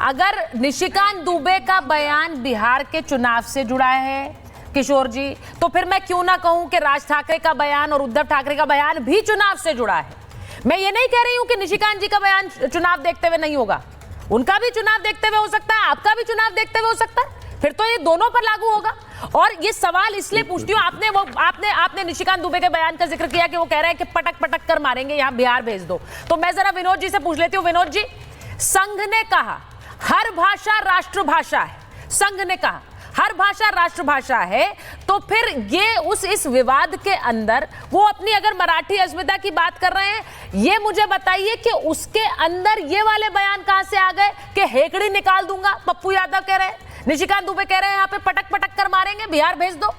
अगर निशिकांत दुबे का बयान बिहार के चुनाव से जुड़ा है किशोर जी, तो फिर मैं क्यों ना कहूं कि राज ठाकरे का बयान और उद्धव ठाकरे का बयान भी चुनाव से जुड़ा है। मैं ये नहीं कह रही हूं कि निशिकांत जी का बयान चुनाव देखते हुए नहीं होगा, उनका भी चुनाव देखते हुए हो सकता है, आपका भी चुनाव देखते हुए हो सकता है, फिर तो ये दोनों पर लागू होगा। और ये सवाल इसलिए पूछती हूँ, आपने निशिकांत दुबे के बयान का जिक्र किया कि वो कह रहे हैं कि पटक पटक कर मारेंगे, यहां बिहार भेज दो, तो मैं जरा विनोद जी से पूछ लेती हूँ। विनोद जी, संघ ने कहा हर भाषा राष्ट्रभाषा है, संघ ने कहा हर भाषा राष्ट्रभाषा है, तो फिर ये इस विवाद के अंदर वो अपनी अगर मराठी अस्मिता की बात कर रहे हैं, ये मुझे बताइए कि उसके अंदर ये वाले बयान कहां से आ गए कि हेकड़ी निकाल दूंगा, पप्पू यादव कह रहे हैं, निशिकांत दुबे कह रहे हैं यहाँ पे पटक पटक कर मारेंगे, बिहार भेज दो।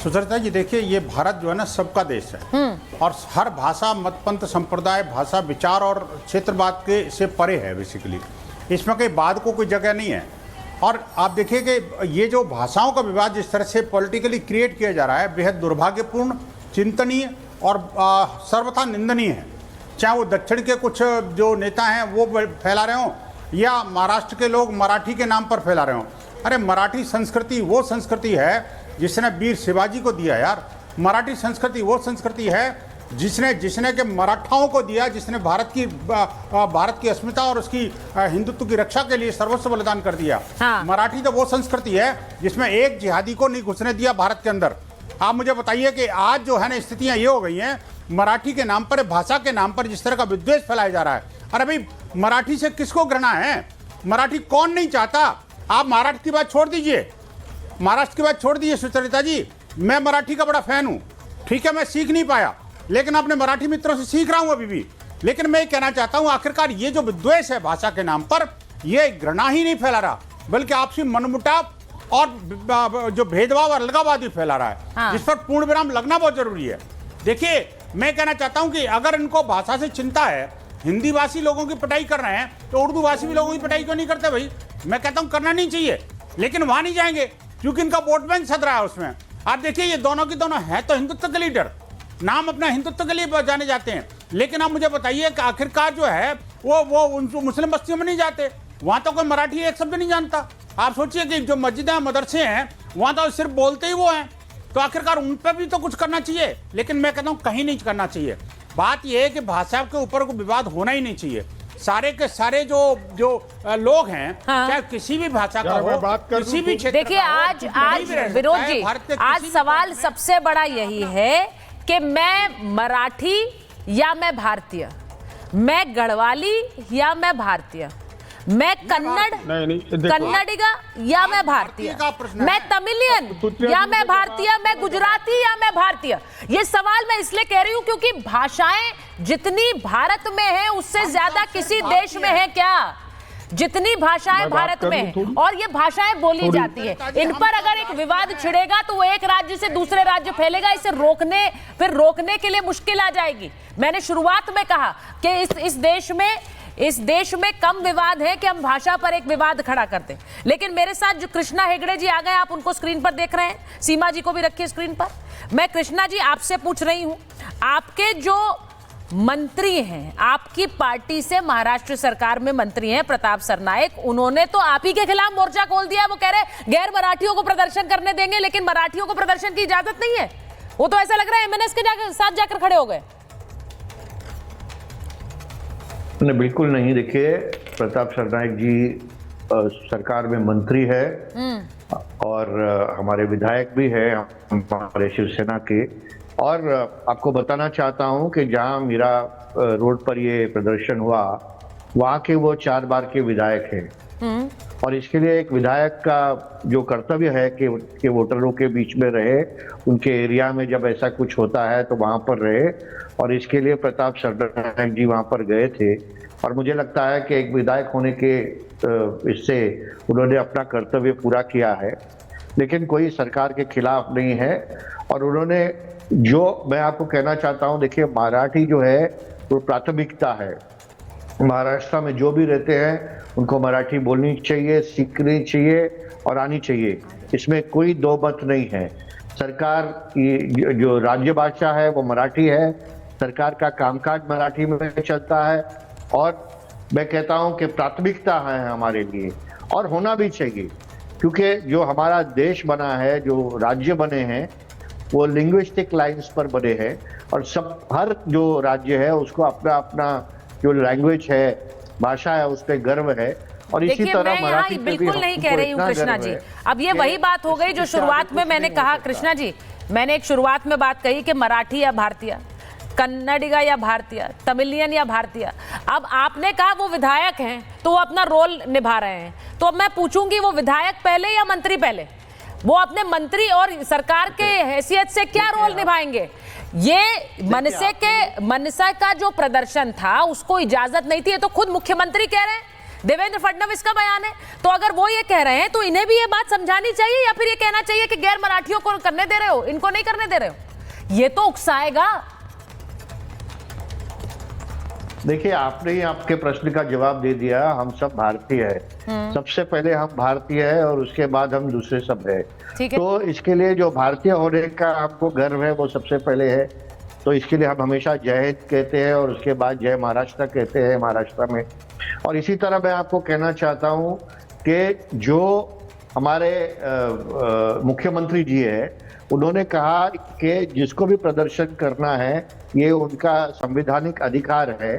सुचरिता जी देखिए, ये भारत जो है ना सबका देश है और हर भाषा मतपंथ संप्रदाय भाषा विचार और क्षेत्रवाद के से परे है। बेसिकली इसमें कोई वाद को कोई जगह नहीं है। और आप देखिए कि ये जो भाषाओं का विवाद जिस तरह से पॉलिटिकली क्रिएट किया जा रहा है, बेहद दुर्भाग्यपूर्ण, चिंतनीय और सर्वथा निंदनीय है। चाहे वो दक्षिण के कुछ जो नेता हैं वो फैला रहे हों या महाराष्ट्र के लोग मराठी के नाम पर फैला रहे हों। अरे मराठी संस्कृति वो संस्कृति है जिसने वीर शिवाजी को दिया यार। मराठी संस्कृति वो संस्कृति है जिसने के मराठाओं को दिया, जिसने भारत की अस्मिता और उसकी हिंदुत्व की रक्षा के लिए सर्वस्व बलिदान कर दिया। हाँ। मराठी तो वो संस्कृति है जिसमें एक जिहादी को नहीं घुसने दिया भारत के अंदर। आप मुझे बताइए कि आज जो है ना स्थितियां ये हो गई हैं, मराठी के नाम पर, भाषा के नाम पर जिस तरह का विद्वेष फैलाया जा रहा है। अरे भाई, मराठी से किसको घृणा है? मराठी कौन नहीं चाहता? आप महाराष्ट्र की बात छोड़ दीजिए, महाराष्ट्र की बात छोड़ दीजिए सुचरिता जी। मैं मराठी का बड़ा फैन हूँ, ठीक है, मैं सीख नहीं पाया, लेकिन अपने मराठी मित्रों से सीख रहा हूँ अभी भी। लेकिन मैं कहना चाहता हूँ, आखिरकार ये जो विद्वेष है भाषा के नाम पर, ये घृणा ही नहीं फैला रहा, बल्कि आपसी मनमुटाव और जो भेदभाव और अलगाववादी फैला रहा है। हाँ। जिस पर पूर्ण विराम लगना बहुत जरूरी है। देखिए, मैं कहना चाहता हूं कि अगर इनको भाषा से चिंता है, हिंदी भाषी लोगों की पिटाई कर रहे हैं, तो उर्दू भाषी भी लोगों की पिटाई क्यों नहीं करते भाई? मैं कहता हूं करना नहीं चाहिए, लेकिन वहां नहीं जाएंगे क्योंकि इनका वोट बैंक सद रहा है उसमें। आप देखिए, ये दोनों की दोनों हैं तो हिंदुत्व के लीडर, नाम अपना हिंदुत्व के लिए जाने जाते हैं, लेकिन आप मुझे बताइए कि आखिरकार जो है वो मुस्लिम बस्तियों में नहीं जाते, वहां तो कोई मराठी एक शब्द नहीं जानता। आप सोचिए कि जो मस्जिदें मदरसे हैं वहां तो सिर्फ बोलते ही वो हैं, तो आखिरकार उन पर भी तो कुछ करना चाहिए। लेकिन मैं कहता हूं कहीं नहीं करना चाहिए। बात यह है कि भाषा के ऊपर कोई विवाद होना ही नहीं चाहिए। सारे के सारे जो लोग हैं, हाँ। चाहे किसी भी भाषा का हो, किसी भी क्षेत्र, देखिए आज विनोद जी, आज सवाल सबसे बड़ा यही है कि मैं मराठी या मैं भारतीय, मैं गढ़वाली या मैं भारतीय, मैं कन्नडिगा या मैं भारतीय, मैं तमिलियन या मैं भारतीय, मैं गुजराती या मैं भारतीय। ये सवाल मैं इसलिए कह रही हूं क्योंकि भाषाएं जितनी भारत में है उससे ज्यादा किसी देश में है क्या? जितनी भाषाएं भारत में है और ये भाषाएं बोली जाती है, इन पर अगर एक विवाद छिड़ेगा तो वो एक राज्य से दूसरे राज्य फैलेगा। इसे रोकने के लिए मुश्किल आ जाएगी। मैंने शुरुआत में कहा कि इस देश में कम विवाद है कि हम भाषा पर एक विवाद खड़ा करते। लेकिन मेरे साथ जो कृष्णा हेगड़े जी आ गए, आप उनको स्क्रीन पर देख रहे हैं, सीमा जी को भी रखिए स्क्रीन पर। मैं कृष्णा जी आपसे पूछ रही हूं, आपके जो मंत्री हैं, आपकी पार्टी से महाराष्ट्र सरकार में मंत्री हैं प्रताप सरनाईक, उन्होंने तो आप ही के खिलाफ मोर्चा खोल दिया। वो कह रहे गैर मराठियों को प्रदर्शन करने देंगे, लेकिन मराठियों को प्रदर्शन की इजाजत नहीं है। वो तो ऐसा लग रहा है एमएनएस के साथ जाकर खड़े हो गए। नहीं, बिल्कुल नहीं। देखिए, प्रताप सरनाईक जी सरकार में मंत्री है और हमारे विधायक भी है हमारे शिवसेना के। और आपको बताना चाहता हूं कि जहां मीरा रोड पर ये प्रदर्शन हुआ, वहां के वो 4 बार के विधायक हैं और इसके लिए एक विधायक का जो कर्तव्य है कि वोटरों के बीच में रहे, उनके एरिया में जब ऐसा कुछ होता है तो वहां पर रहे, और इसके लिए प्रताप सरनाईक जी वहां पर गए थे। और मुझे लगता है कि एक विधायक होने के इससे उन्होंने अपना कर्तव्य पूरा किया है, लेकिन कोई सरकार के खिलाफ नहीं है। और उन्होंने, जो मैं आपको कहना चाहता हूं, देखिए मराठी जो है वो प्राथमिकता है। महाराष्ट्र में जो भी रहते हैं उनको मराठी बोलनी चाहिए, सीखनी चाहिए और आनी चाहिए, इसमें कोई दो मत नहीं है। सरकार की जो राज्य भाषा है वो मराठी है, सरकार का कामकाज मराठी में चलता है और मैं कहता हूं कि प्राथमिकता है हमारे लिए और होना भी चाहिए, क्योंकि जो हमारा देश बना है, जो राज्य बने हैं, वो लिंग्विस्टिक लाइंस पर बने हैं और सब हर जो राज्य है उसको अपना अपना जो लैंग्वेज है, भाषा है, उस पर गर्व है। और इसी देखिए, तरह मैं यहाँ मराठी पे भी बिल्कुल नहीं कह रही हूँ कृष्णा जी। अब ये वही बात हो गई जो शुरुआत में मैंने कहा कृष्णा जी, मैंने एक शुरुआत में बात कही कि मराठी या भारतीय, कन्नडिगा या भारतीय, तमिलियन या भारतीय। अब आपने कहा वो विधायक हैं तो वो अपना रोल निभा रहे हैं, तो अब मैं पूछूंगी वो विधायक पहले या मंत्री पहले? वो अपने मंत्री और सरकार के हैसियत से क्या रोल निभाएंगे? ये मनसे का जो प्रदर्शन था उसको इजाजत नहीं थी, ये तो खुद मुख्यमंत्री कह रहे हैं, देवेंद्र फडणवीस का बयान है। तो अगर वो ये कह रहे हैं तो इन्हें भी ये बात समझानी चाहिए या फिर ये कहना चाहिए कि गैर मराठियों को करने दे रहे हो, इनको नहीं करने दे रहे हो? ये तो उकसाएगा। देखिए, आपने ही आपके प्रश्न का जवाब दे दिया। हम सब भारतीय है, सबसे पहले हम भारतीय है और उसके बाद हम दूसरे सब है। तो इसके लिए जो भारतीय होने का हमको गर्व है वो सबसे पहले है। तो इसके लिए हम हमेशा जय हिंद कहते हैं और उसके बाद जय महाराष्ट्र कहते हैं महाराष्ट्र में। और इसी तरह मैं आपको कहना चाहता हूँ कि जो हमारे मुख्यमंत्री जी है, उन्होंने कहा कि जिसको भी प्रदर्शन करना है ये उनका संवैधानिक अधिकार है,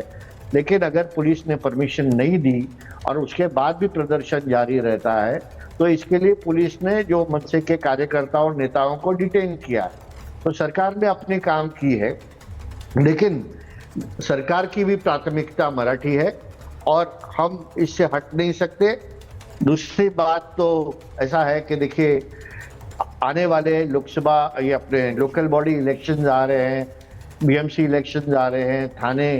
लेकिन अगर पुलिस ने परमिशन नहीं दी और उसके बाद भी प्रदर्शन जारी रहता है तो इसके लिए पुलिस ने जो मनसे के कार्यकर्ताओं और नेताओं को डिटेन किया। तो सरकार ने अपने काम की है, लेकिन सरकार की भी प्राथमिकता मराठी है और हम इससे हट नहीं सकते। दूसरी बात तो ऐसा है कि देखिए, आने वाले लोकसभा ये अपने लोकल बॉडी इलेक्शंस आ रहे हैं, बीएमसी इलेक्शंस आ रहे हैं, थाने,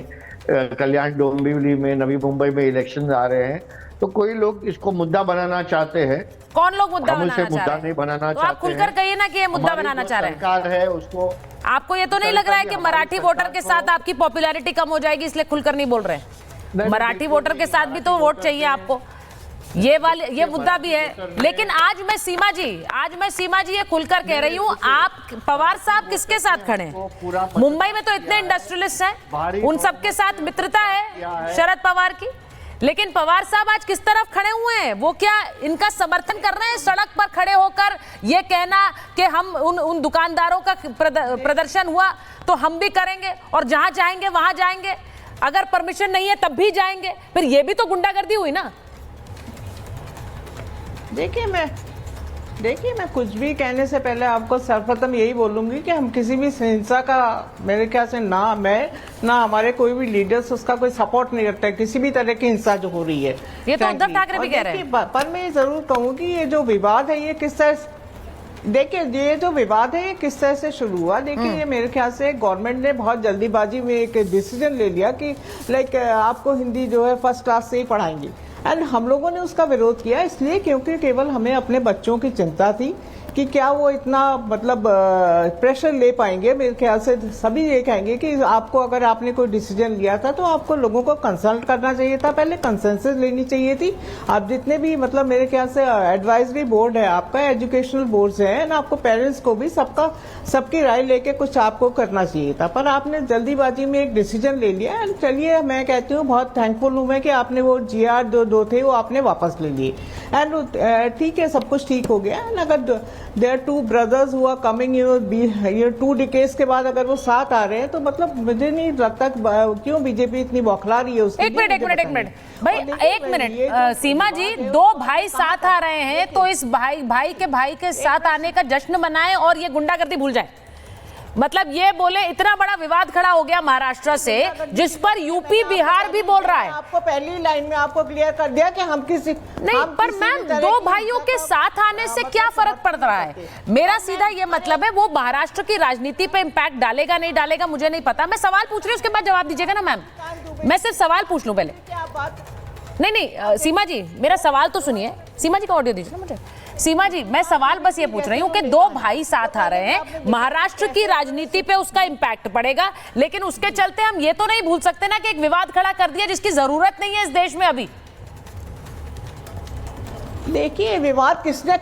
कल्याण, डोंबिवली में, नवी मुंबई में इलेक्शंस आ रहे हैं। तो कोई लोग इसको मुद्दा बनाना चाहते हैं। कौन लोग मुद्दा बनाना चाह रहे हैं? मुद्दा नहीं बनाना तो चाहते आप खुलकर कहिए ना कि ये मुद्दा बनाना चाह रहे हैं। सरकार है उसको, आपको ये तो नहीं लग रहा है कि मराठी वोटर के साथ आपकी पॉपुलैरिटी कम हो जाएगी इसलिए खुलकर नहीं बोल रहे हैं? मराठी वोटर के साथ भी तो वोट चाहिए आपको, ये मुद्दा भी है। लेकिन आज मैं सीमा जी ये खुलकर कह रही हूँ, आप पवार साहब किसके साथ खड़े हैं? मुंबई में तो इतने इंडस्ट्रियलिस्ट हैं, उन सबके साथ मित्रता है शरद पवार की, लेकिन पवार साहब आज किस तरफ खड़े हुए हैं? वो क्या इनका समर्थन कर रहे हैं? सड़क पर खड़े होकर ये कहना कि हम उन दुकानदारों का प्रदर्शन हुआ तो हम भी करेंगे और जहां चाहेंगे वहां जाएंगे, अगर परमिशन नहीं है तब भी जाएंगे, फिर ये भी तो गुंडागर्दी हुई ना। देखिए मैं कुछ भी कहने से पहले आपको सर्वप्रथम यही बोलूंगी कि हम किसी भी हिंसा का, मेरे ख्याल से ना हमारे कोई भी लीडर्स उसका कोई सपोर्ट नहीं करता है, किसी भी तरह की हिंसा जो हो रही है। ये तो उद्धव ठाकरे भी कह रहे हैं। पर मैं जरूर कहूंगी ये जो विवाद है ये किस तरह, देखिए ये जो विवाद है ये किस तरह से शुरू हुआ। देखिए ये मेरे ख्याल से गवर्नमेंट ने बहुत जल्दीबाजी में एक डिसीजन ले लिया कि लाइक आपको हिंदी जो है फर्स्ट क्लास से ही पढ़ाएंगे, एंड हम लोगों ने उसका विरोध किया इसलिए क्योंकि केवल हमें अपने बच्चों की चिंता थी कि क्या वो इतना मतलब प्रेशर ले पाएंगे। मेरे ख्याल से सभी ये कहेंगे कि आपको अगर आपने कोई डिसीजन लिया था तो आपको लोगों को कंसल्ट करना चाहिए था, पहले कंसेंसस लेनी चाहिए थी। आप जितने भी मतलब मेरे ख्याल से एडवाइजरी बोर्ड है आपका, एजुकेशनल बोर्ड्स है, ना आपको पेरेंट्स को भी सबकी राय लेके कुछ आपको करना चाहिए था, पर आपने जल्दीबाजी में एक डिसीजन ले लिया। एंड चलिए मैं कहती हूँ बहुत थैंकफुल हूँ मैं कि आपने वो GR दो थे वो आपने वापस ले लिए, एंड ठीक है सब कुछ ठीक हो गया। एंड अगर देयर टू ब्रदर्स हुआ कमिंग ये 2 डिकेड्स के बाद अगर वो साथ आ रहे हैं तो मतलब मुझे नहीं लगता क्यों बीजेपी इतनी बौखला रही है उसके। एक मिनट भाई, एक मिनट सीमा जी, 2 भाई साथ आ रहे हैं तो इस भाई के साथ आने का जश्न मनाएं और ये गुंडागर्दी भूल जाए। मतलब ये बोले, इतना बड़ा विवाद खड़ा हो गया महाराष्ट्र से जिस पर यूपी बिहार भी बोल रहा है। आपको पहली लाइन में आपको क्लियर कर दिया कि हम किसी नहीं, पर मैम 2 भाइयों के साथ आने से क्या फर्क पड़ रहा है? मेरा सीधा ये मतलब है वो महाराष्ट्र की राजनीति पे इम्पैक्ट डालेगा नहीं डालेगा मुझे नहीं पता। मैं सवाल पूछ रही हूँ उसके बाद जवाब दीजिएगा ना मैम। मैं सिर्फ सवाल पूछ लूं पहले। नहीं सीमा जी मेरा सवाल तो सुनिए। सीमा जी का ऑडियो दीजिए ना मुझे। सीमा जी मैं सवाल बस ये पूछ रही हूँ कि 2 भाई साथ आ रहे हैं, महाराष्ट्र की राजनीति पे उसका इम्पैक्ट पड़ेगा, लेकिन उसके चलते हम ये तो नहीं भूल सकते ना कि एक विवाद खड़ा कर दिया जिसकी जरूरत नहीं है इस देश में अभी। देखिए विवाद किसने